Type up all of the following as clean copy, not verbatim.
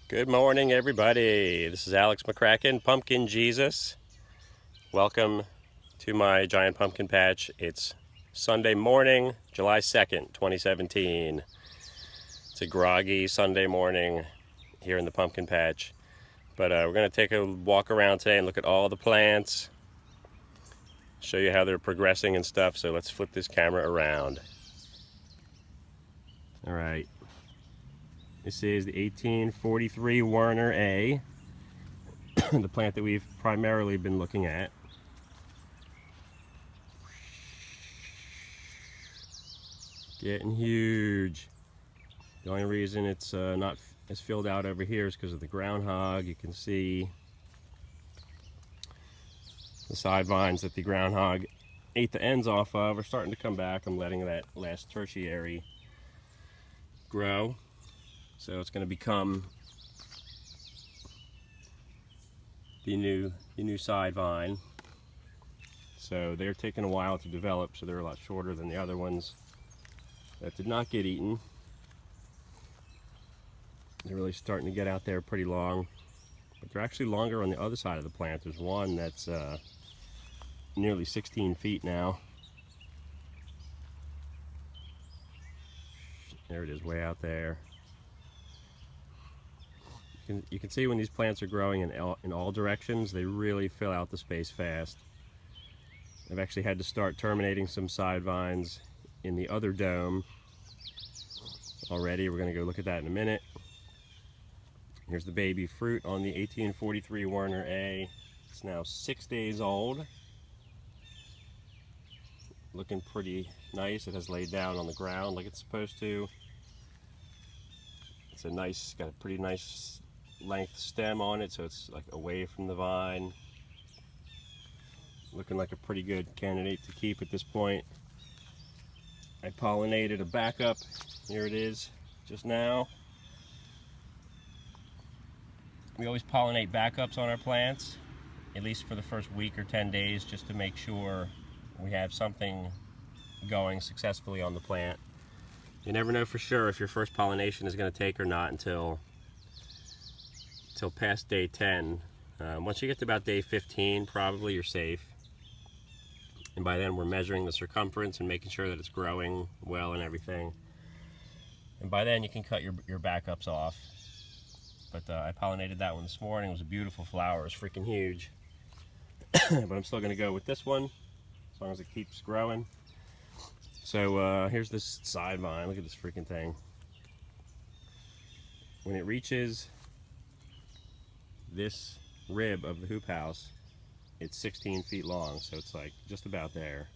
Good morning, everybody. This is Alex McCracken, Pumpkin Jesus. Welcome to my giant pumpkin patch. It's Sunday morning, July 2nd, 2017. It's a groggy Sunday morning here in the pumpkin patch. But we're going to take a walk around today and look at all the plants, show you how they're progressing and stuff. So let's flip this camera around. All right. This is the 1843 Werner A, the plant that we've primarily been looking at. Getting huge. The only reason it's not as filled out over here is because of the groundhog. You can see the side vines that the groundhog ate the ends off of are starting to come back. I'm letting that last tertiary grow. So it's going to become the new side vine. So they're taking a while to develop, so they're a lot shorter than the other ones that did not get eaten. They're really starting to get out there pretty long, but they're actually longer on the other side of the plant. There's one that's nearly 16 feet now. There it is, way out there. You can see when these plants are growing in all directions, they really fill out the space fast. I've actually had to start terminating some side vines in the other dome already. We're going to go look at that in a minute. Here's the baby fruit on the 1843 Werner A. It's now 6 days old. Looking pretty nice. It has laid down on the ground like it's supposed to. It's got a pretty nice length stem on it, so it's like away from the vine. Looking like a pretty good candidate to keep at this point. I pollinated a backup. Here it is, just now. We always pollinate backups on our plants, at least for the first week or 10 days, just to make sure we have something going successfully on the plant. You never know for sure if your first pollination is going to take or not until past day 10. Once you get to about day 15, probably you're safe. And by then we're measuring the circumference and making sure that it's growing well and everything. And by then you can cut your backups off. But I pollinated that one this morning. It was a beautiful flower. It's freaking huge. But I'm still going to go with this one as long as it keeps growing. So here's this side vine. Look at this freaking thing. When it reaches this rib of the hoop house, it's 16 feet long, so it's like just about there.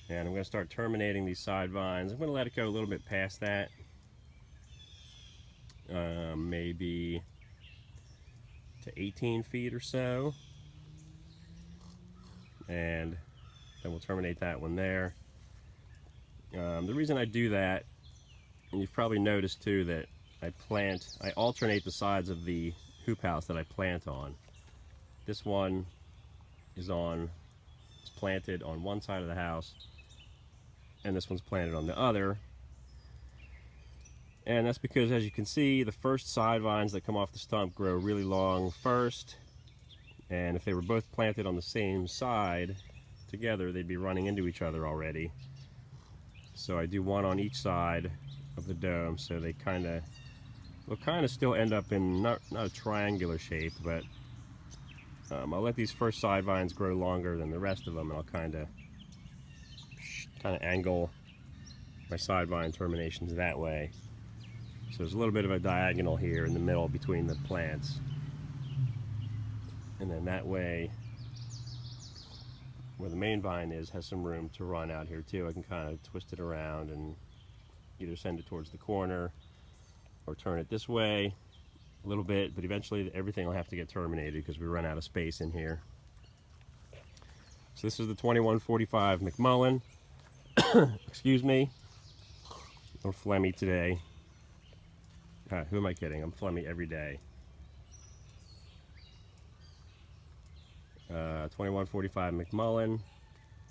And I'm going to start terminating these side vines. I'm going to let it go a little bit past that. Maybe to 18 feet or so. And then we'll terminate that one there. The reason I do that, and you've probably noticed too, that I alternate the sides of the hoop house that I plant on. This one is planted on one side of the house, and this one's planted on the other. And that's because, as you can see, the first side vines that come off the stump grow really long first, and if they were both planted on the same side together, they'd be running into each other already. So I do one on each side of the dome, so they will kind of still end up in not a triangular shape, but I'll let these first side vines grow longer than the rest of them, and I'll kind of angle my side vine terminations that way. So there's a little bit of a diagonal here in the middle between the plants, and then that way where the main vine has some room to run out here too. I can kind of twist it around and either send it towards the corner or turn it this way a little bit, but eventually everything will have to get terminated because we run out of space in here. So this is the 2145 McMullen. Excuse me, I'm phlegmy today. Who am I kidding? I'm phlegmy every day. 2145 McMullen,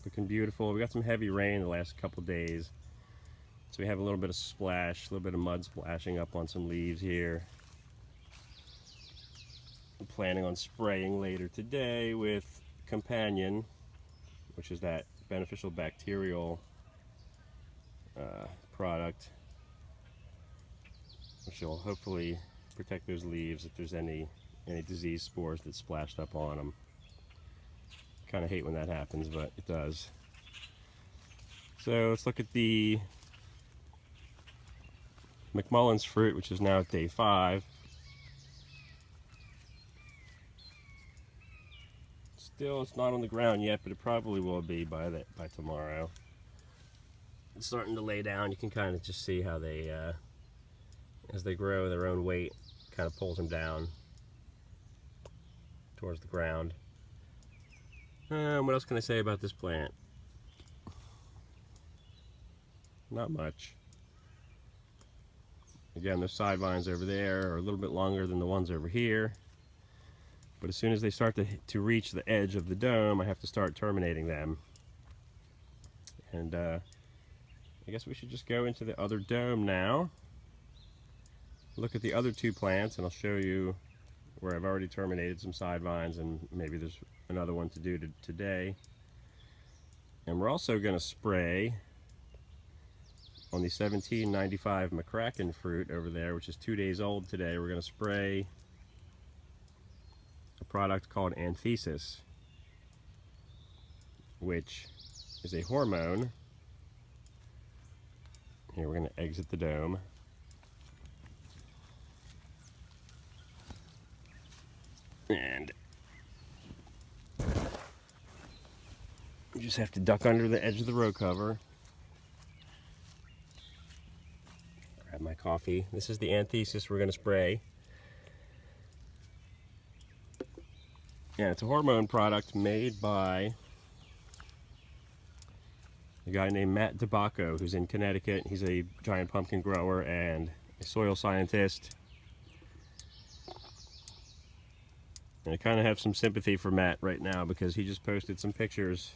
looking beautiful. We got some heavy rain the last couple days, so we have a little bit of splash, a little bit of mud splashing up on some leaves here. I'm planning on spraying later today with Companion, which is that beneficial bacterial product, which will hopefully protect those leaves if there's any disease spores that splashed up on them. Kind of hate when that happens, but it does. So let's look at the McMullen's fruit, which is now at day 5. Still, it's not on the ground yet, but it probably will be by tomorrow. It's starting to lay down. You can kind of just see how they, as they grow, their own weight kind of pulls them down towards the ground. What else can I say about this plant? Not much. Again, those side vines over there are a little bit longer than the ones over here. But as soon as they start to reach the edge of the dome, I have to start terminating them. And I guess we should just go into the other dome now. Look at the other 2 plants, and I'll show you where I've already terminated some side vines, and maybe there's another one to do today. And we're also going to spray on the 1795 McCracken fruit over there, which is 2 days old today. We're going to spray a product called Anthesis, which is a hormone. Here, we're going to exit the dome. And you just have to duck under the edge of the row cover. Grab my coffee. This is the Anthesis we're going to spray. Yeah, it's a hormone product made by a guy named Matt DeBacco, who's in Connecticut. He's a giant pumpkin grower and a soil scientist. And I kind of have some sympathy for Matt right now because he just posted some pictures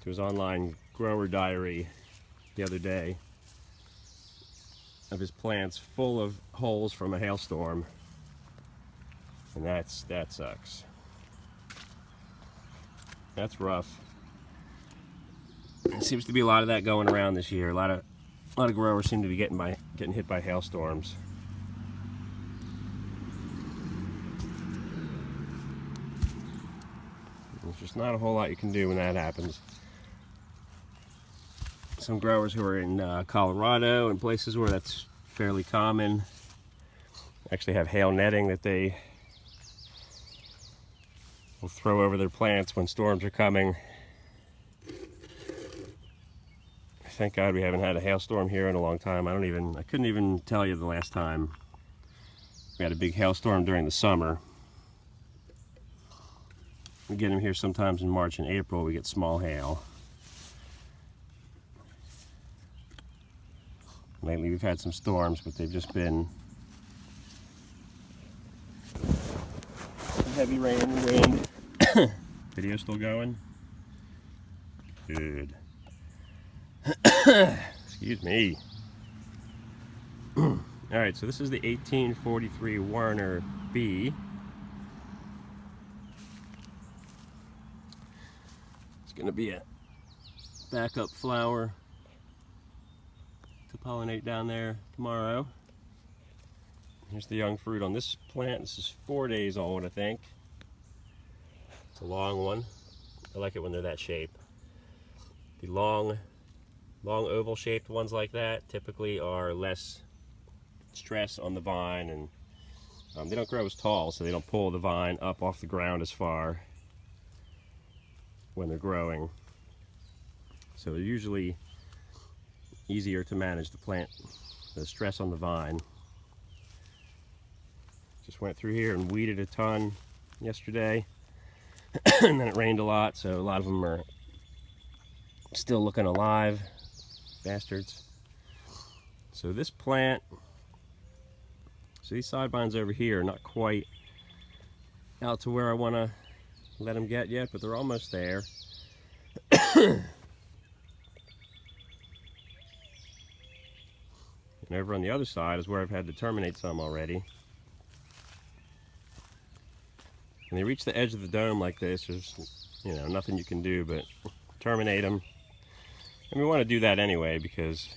to his online grower diary the other day of his plants full of holes from a hailstorm. And that sucks. That's rough. There seems to be a lot of that going around this year. A lot of growers seem to be getting hit by hailstorms. There's just not a whole lot you can do when that happens. Some growers who are in Colorado and places where that's fairly common actually have hail netting that they will throw over their plants when storms are coming. Thank God we haven't had a hailstorm here in a long time. I couldn't even tell you the last time we had a big hailstorm during the summer. We get them here sometimes in March and April. We get small hail. Lately we've had some storms, but they've just been heavy rain and wind. Video still going? Good. Excuse me. Alright, so this is the 1843 Warner B. It's going to be a backup flower to pollinate down there tomorrow. Here's the young fruit on this plant. This is 4 days old, I think. It's a long one. I like it when they're that shape. The long oval shaped ones like that typically are less stress on the vine, and they don't grow as tall, so they don't pull the vine up off the ground as far when they're growing. So they're usually easier to manage the stress on the vine. Just went through here and weeded a ton yesterday. And then it rained a lot, so a lot of them are still looking alive. Bastards. So this plant, so these side vines over here are not quite out to where I want to let them get yet, but they're almost there. And over on the other side is where I've had to terminate some already. When they reach the edge of the dome like this, there's, you know, nothing you can do but terminate them. And we want to do that anyway because,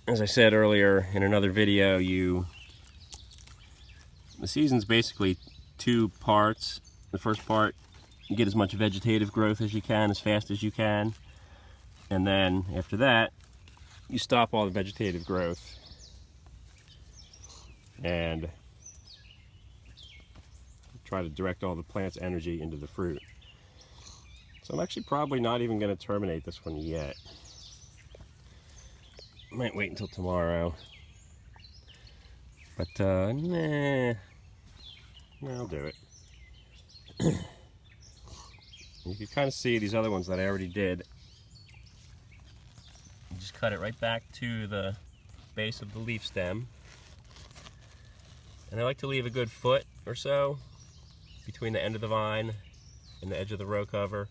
as I said earlier in another video, the season's basically two parts. The first part, you get as much vegetative growth as you can, as fast as you can. And then after that, you stop all the vegetative growth and try to direct all the plant's energy into the fruit. So I'm actually probably not even going to terminate this one yet. Might wait until tomorrow. But nah, I'll do it. You can kind of see these other ones that I already did. You just cut it right back to the base of the leaf stem. And I like to leave a good foot or so between the end of the vine and the edge of the row cover.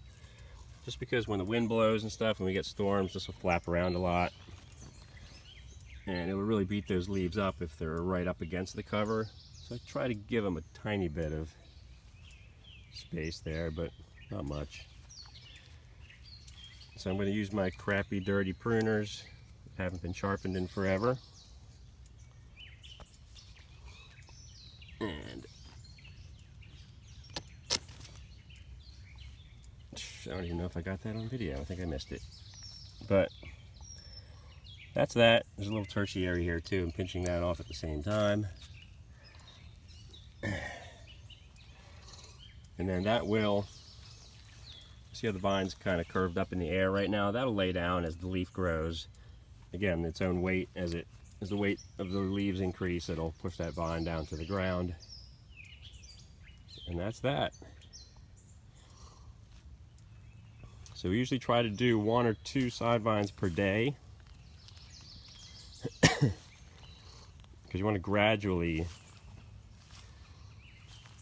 Just because when the wind blows and stuff, and we get storms, this will flap around a lot. And it will really beat those leaves up if they're right up against the cover. So I try to give them a tiny bit of space there, but not much. So I'm going to use my crappy, dirty pruners that haven't been sharpened in forever. And I don't even know if I got that on video. I think I missed it. But that's that. There's a little tertiary here too. I'm pinching that off at the same time. And then that will, see how the vine's kind of curved up in the air right now? That'll lay down as the leaf grows. Again, its own weight, as the weight of the leaves increase, it'll push that vine down to the ground. And that's that. So we usually try to do 1 or 2 side vines per day. Because you want to gradually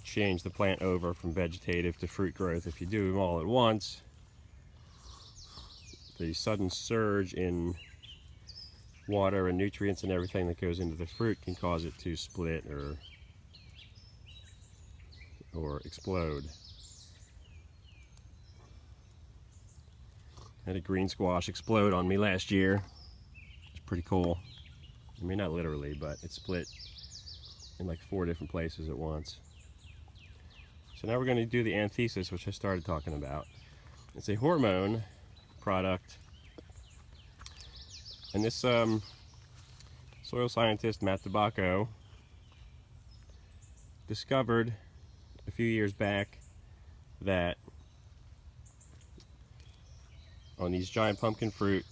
change the plant over from vegetative to fruit growth. If you do them all at once, the sudden surge in water and nutrients and everything that goes into the fruit can cause it to split or explode. I had a green squash explode on me last year. It's pretty cool. I mean, not literally, but it split in like 4 different places at once. So now we're going to do the Anthesis, which I started talking about. It's a hormone product. And this soil scientist, Matt Tabacco, discovered a few years back that on these giant pumpkin fruit,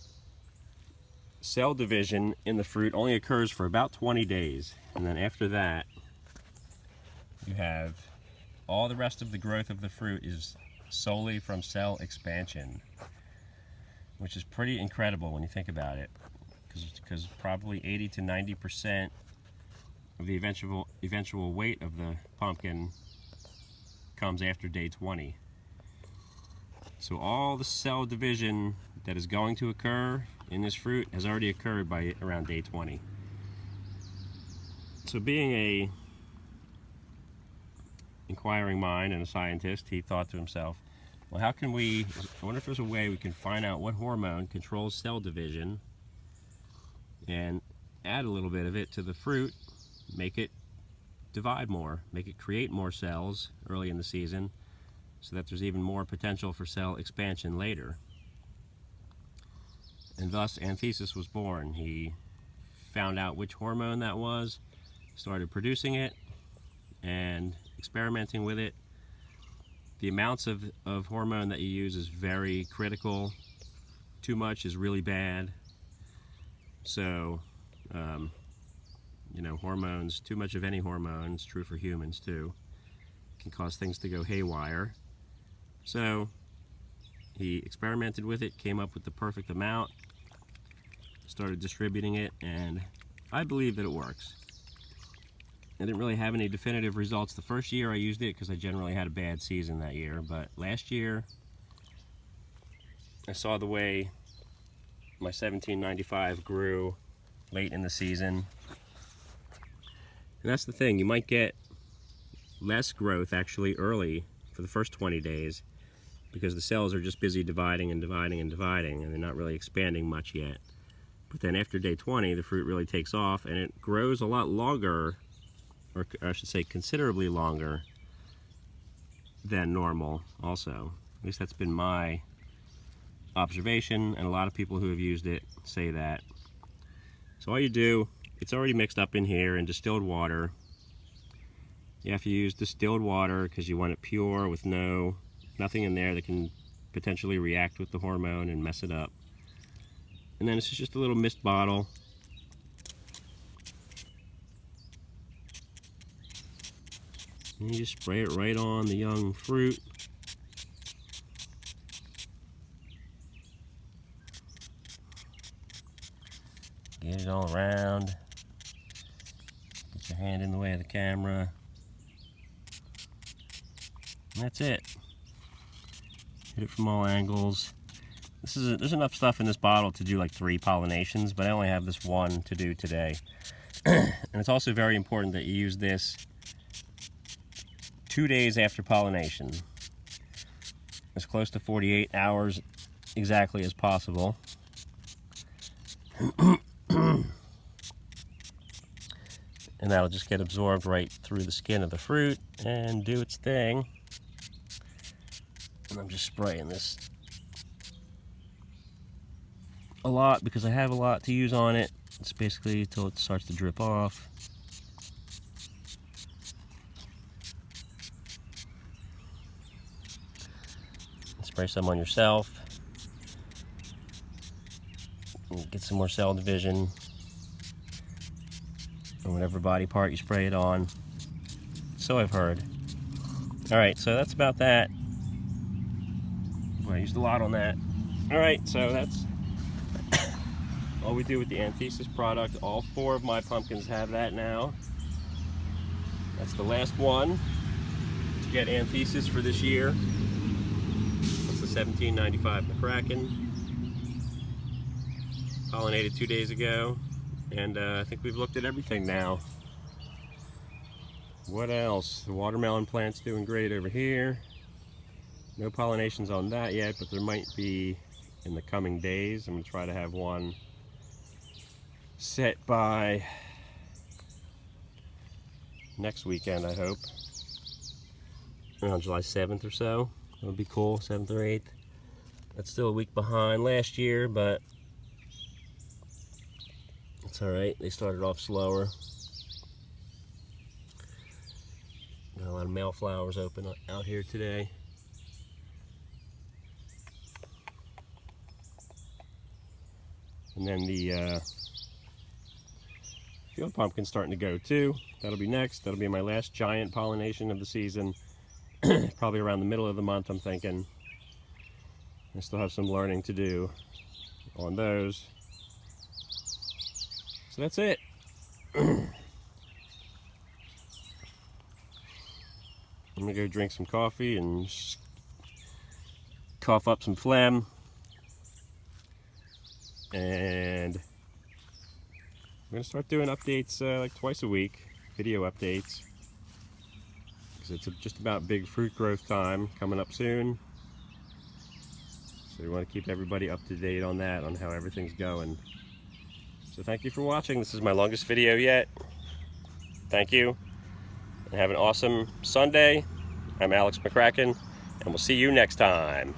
cell division in the fruit only occurs for about 20 days. And then after that, you have all the rest of the growth of the fruit is solely from cell expansion, which is pretty incredible when you think about it, because probably 80 to 90% of the eventual weight of the pumpkin comes after day 20. So all the cell division that is going to occur in this fruit has already occurred by around day 20. So being a inquiring mind and a scientist, he thought to himself, well, I wonder if there's a way we can find out what hormone controls cell division and add a little bit of it to the fruit, make it divide more, make it create more cells early in the season so that there's even more potential for cell expansion later. And thus Anthesis was born. He found out which hormone that was, started producing it and experimenting with it. The amounts of hormone that you use is very critical. Too much is really bad. So, you know, hormones, too much of any hormone, it's true for humans too, can cause things to go haywire. So he experimented with it, came up with the perfect amount, started distributing it, and I believe that it works. I didn't really have any definitive results the first year I used it because I generally had a bad season that year, but last year I saw the way my 1795 grew late in the season. And that's the thing, you might get less growth actually early for the first 20 days because the cells are just busy dividing and dividing and dividing, and they're not really expanding much yet. But then after day 20, the fruit really takes off, and it grows a lot longer, or I should say considerably longer than normal also. At least that's been my observation, and a lot of people who have used it say that. So all you do, it's already mixed up in here in distilled water. You have to use distilled water because you want it pure with nothing in there that can potentially react with the hormone and mess it up. And then it's just a little mist bottle. And you just spray it right on the young fruit. Get it all around. Get your hand in the way of the camera. And that's it. Hit it from all angles. There's enough stuff in this bottle to do like 3 pollinations, but I only have this one to do today. And it's also very important that you use this 2 days after pollination. As close to 48 hours exactly as possible. And that'll just get absorbed right through the skin of the fruit and do its thing. And I'm just spraying this a lot because I have a lot to use on it. It's basically until it starts to drip off. Spray some on yourself. And get some more cell division. Or whatever body part you spray it on. So I've heard. Alright, so that's about that. Boy, I used a lot on that. Alright, so that's all we do with the Anthesis product. All 4 of my pumpkins have that now. That's the last one to get Anthesis for this year. That's the 1795 McCracken. Pollinated 2 days ago. And I think we've looked at everything now. What else? The watermelon plant's doing great over here. No pollinations on that yet, but there might be in the coming days. I'm going to try to have one set by next weekend, I hope. Around July 7th or so. That would be cool, 7th or 8th. That's still a week behind last year, but it's alright. They started off slower. Got a lot of male flowers open out here today. And then the field pumpkin's starting to go too. That'll be next. That'll be my last giant pollination of the season. Probably around the middle of the month, I'm thinking. I still have some learning to do on those. So that's it. I'm gonna go drink some coffee and cough up some phlegm. And I'm gonna start doing updates like twice a week, video updates. Because it's just about big fruit growth time coming up soon. So we want to keep everybody up to date on that, on how everything's going. So thank you for watching. This is my longest video yet. Thank you. And have an awesome Sunday. I'm Alex McCracken, and we'll see you next time.